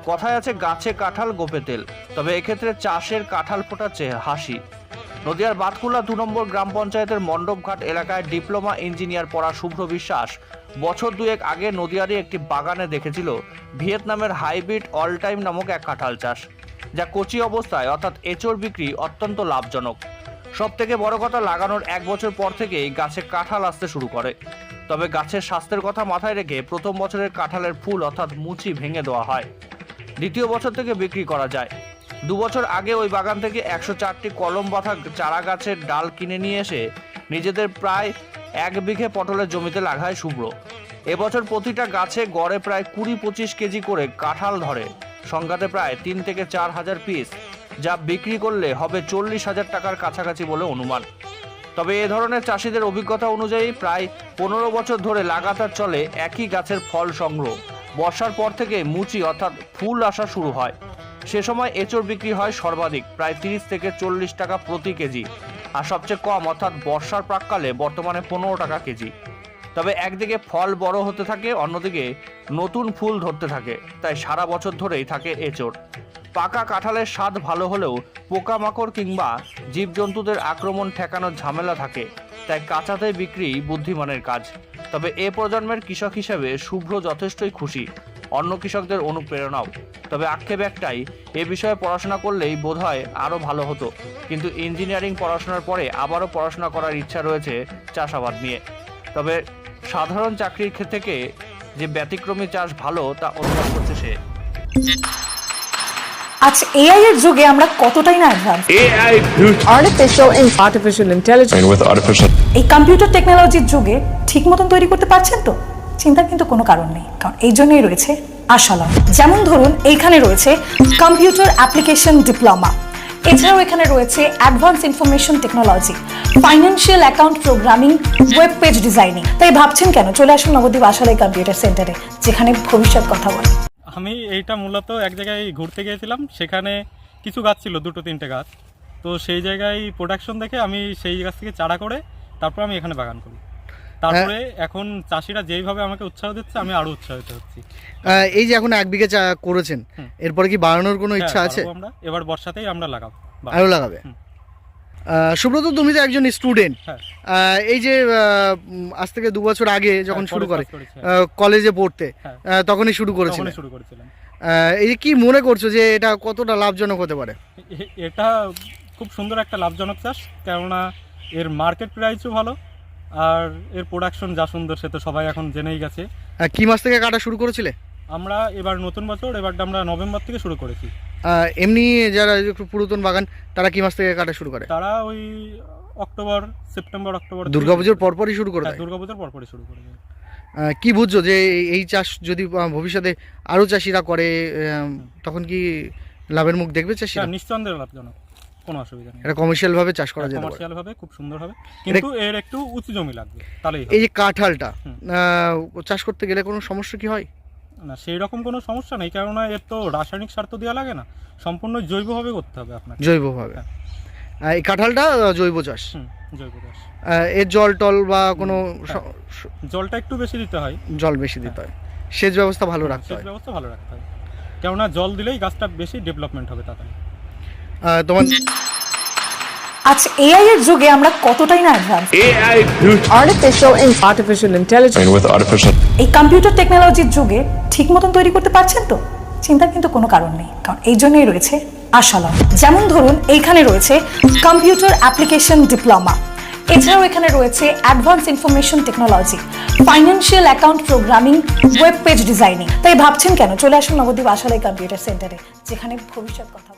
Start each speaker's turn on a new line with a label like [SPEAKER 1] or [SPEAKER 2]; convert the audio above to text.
[SPEAKER 1] কথায় আছে গাছে কাঁঠাল গোপে তেল, তবে এক্ষেত্রে চাষের কাঁঠাল ফোটাচ্ছে হাসি। নদিয়ার বাতকুলা 2 নম্বর গ্রাম পঞ্চায়েতের মণ্ডপঘাট এলাকায় ডিপ্লোমা ইঞ্জিনিয়ার পড়া শুভ্র বিশ্বাস বছর দুয়েক আগে নদিয়ারই একটি বাগানে দেখেছিল ভিয়েতনামের হাইব্রিড অল টাইম নামক এক কাঁঠাল চাষ, যা কচি অবস্থায় অর্থাৎ এঁচড় বিক্রি অত্যন্ত লাভজনক। সব থেকে বড় কথা, লাগানোর 1 বছর পর থেকেই গাছে কাঁঠাল আসতে শুরু করে। তবে গাছের স্বাস্থ্যের কথা মাথায় রেখে প্রথম বছরের কাঁঠালের ফুল অর্থাৎ মুচি ভেঙে দেওয়া হয়, দ্বিতীয় বছর থেকে বিক্রি করা যায়। 2 বছর আগে ওই বাগান থেকে 104টি কলম বাঁধা চারা গাছের ডাল কিনে নিয়ে এসে নিজেদের প্রায় 1 বিঘে পটলের জমিতে লাগায় শুভ্র। এবছর প্রতিটা গাছে গড়ে প্রায় 20-25 কেজি করে কাঁঠাল ধরে, সংখ্যাতে প্রায় 3 থেকে 4 হাজার পিস, যা বিক্রি করলে হবে 40,000 টাকার কাছাকাছি বলে অনুমান। তবে এ ধরনের চাষিদের অভিজ্ঞতা অনুযায়ী প্রায় 15 বছর ধরে লাগাতার চলে একই গাছের ফল সংগ্রহ। বর্ষার পর থেকে মুচি অর্থাৎ ফুল আসা শুরু হয়। সে সময় এঁচড় বিক্রি হয় সর্বাধিক প্রায় 30 থেকে 40 টাকা প্রতি কেজি, আর সবচেয়ে কম অর্থাৎ বর্ষার প্রাককালে বর্তমানে 15 টাকা কেজি। তবে একদিকে ফল বড় হতে থাকে, অন্যদিকে নতুন ফুল ধরতে থাকে, তাই সারা বছর ধরেই থাকে এঁচড়। পাকা কাঁঠালের স্বাদ ভালো হলেও পোকামাকড় কিংবা জীবজন্তুদের আক্রমণ ঠেকানোর ঝামেলা থাকে, তাই কাঁচাতে বিক্রি বুদ্ধিমানের কাজ। তবে এ প্রজন্মের কৃষক হিসেবে শুভ্র যথেষ্টই খুশি, অন্য কৃষকদের অনুপ্রেরণাও। তবে আক্ষেপ একটাই, এ বিষয়ে পড়াশোনা করলেই বোধহয় আরও ভালো হতো, কিন্তু ইঞ্জিনিয়ারিং পড়াশোনার পরে আবারও পড়াশোনা করার ইচ্ছা রয়েছে চাষাবাদ নিয়ে। তবে সাধারণ চাকরির থেকে যে ব্যতিক্রমী চাষ ভালো তা অনুভব করছে সে।
[SPEAKER 2] আচ্ছা, এআই এর যুগে আমরা কতটাই না advance.
[SPEAKER 3] AI
[SPEAKER 4] artificial intelligence
[SPEAKER 3] with artificial
[SPEAKER 2] এই কম্পিউটার টেকনোলজির যুগে ঠিক মতন তৈরি করতে পারছেন তো? চিন্তার কিন্তু কোনো কারণ নেই, কারণ এই জন্যই রয়েছে আশালম। যেমন ধরুন, এইখানে রয়েছে কম্পিউটার অ্যাপ্লিকেশন ডিপ্লোমা, এছাড়াও এখানে রয়েছে advance information technology, financial account programming, web page designing. তাই ভাবছেন কেন? চলে আসুন নবদ্বীপ আশালয় কম্পিউটার সেন্টারে, যেখানে ভবিষ্যৎ কথা বলে।
[SPEAKER 5] আমি এইটা মূলত এক জায়গায় ঘুরতে গিয়েছিলাম, সেখানে কিছু গাছ ছিল, 2-3টে গাছ। তো সেই জায়গায় প্রোডাকশন দেখে আমি সেই গাছ থেকে চারা করে তারপর আমি এখানে বাগান করি। তারপরে এখন চাষিরা যেইভাবে আমাকে উৎসাহ দিচ্ছে, আমি আরো উৎসাহিত হচ্ছি।
[SPEAKER 6] এই যে এখন 1 বিঘে করেছেন, এরপরে কি বাড়ানোর কোনো ইচ্ছা আছে?
[SPEAKER 5] আমরা এবার বর্ষাতেই আমরা লাগাবো,
[SPEAKER 6] আরো লাগাবে। সুব্রত, তুমি তো একজন স্টুডেন্ট। এই যে আজ থেকে 2 বছর আগে যখন শুরু করে কলেজে পড়তে, তখনই শুরু করেছিলাম। এই যে কি মনে করছো যে এটা কতটা লাভজনক হতে পারে?
[SPEAKER 5] এটা খুব সুন্দর একটা লাভজনক চাষ, কেননা এর মার্কেট প্রাইসও ভালো, আর এর প্রোডাকশন যা সুন্দর সে তো সবাই এখন জেনেই গেছে।
[SPEAKER 6] কি মাস থেকে কাটা শুরু করেছিলে?
[SPEAKER 5] আমরা এবার নতুন বছর, এবারটা আমরা নভেম্বর থেকে শুরু করেছি।
[SPEAKER 6] এমনি যারা একটু পুরাতন বাগান, তারা কি মাস থেকে কাটা শুরু করে?
[SPEAKER 5] তারা ওই সেপ্টেম্বর অক্টোবর
[SPEAKER 6] দুর্গাপুজোর পরপরই শুরু করে দেয়।
[SPEAKER 5] দুর্গাপুজোর পরপরই শুরু করে দেয়।
[SPEAKER 6] কি বুঝছো যে এই চাষ যদি ভবিষ্যতে আরো চাষিরা করে, তখন কি লাভের মুখ দেখবে চাষিরা?
[SPEAKER 5] নিঃসন্দেহে লাভজনক, কোনো অসুবিধা নেই।
[SPEAKER 6] এটা কমার্শিয়াল ভাবে চাষ করা যেতে পারে।
[SPEAKER 5] কমার্শিয়াল ভাবে খুব সুন্দর হবে, কিন্তু এর একটু উঁচু জমি লাগবে, তাহলেই।
[SPEAKER 6] এই যে কাঁঠালটা চাষ করতে গেলে কোনো সমস্যা কি হয়?
[SPEAKER 5] না, সেই রকম কোনো সমস্যা নেই, কেননা এর তো রাসায়নিক সার তো দেওয়া লাগে না, সম্পূর্ণ জৈবভাবে করতে হবে আপনাকে।
[SPEAKER 6] জৈবভাবে এই কাঁঠালটা জৈব চাষ।
[SPEAKER 5] জৈব চাষ।
[SPEAKER 6] এর জল টল বা কোনো
[SPEAKER 5] জলটা একটু বেশি দিতে হয়।
[SPEAKER 6] জল বেশি দিতে হয়, সেচ ব্যবস্থা ভালো রাখতে হয়।
[SPEAKER 5] সেচ ব্যবস্থা ভালো রাখতে হয়, কেননা জল দিলেই গাছটা বেশি ডেভেলপমেন্ট হবে তাড়াতাড়ি।
[SPEAKER 6] তোমার
[SPEAKER 2] আচ্ছা, এআই এর যুগে আমরা কতটাই না advance.
[SPEAKER 3] AI
[SPEAKER 4] artificial intelligence
[SPEAKER 3] with artificial
[SPEAKER 2] এই কম্পিউটার টেকনোলজির যুগে ঠিক মতন তৈরি করতে পারছেন তো? চিন্তার কিন্তু কোনো কারণ নেই, কারণ এই জন্যই রয়েছে আশালম। যেমন ধরুন, এইখানে রয়েছে কম্পিউটার অ্যাপ্লিকেশন ডিপ্লোমা, এছাড়াও এখানে রয়েছে advance information technology, financial account programming, web page designing. তাই ভাবছেন কেন? চলে আসুন নবদ্বীপ আশালয় কম্পিউটার সেন্টারে, যেখানে ভবিষ্যৎ কথা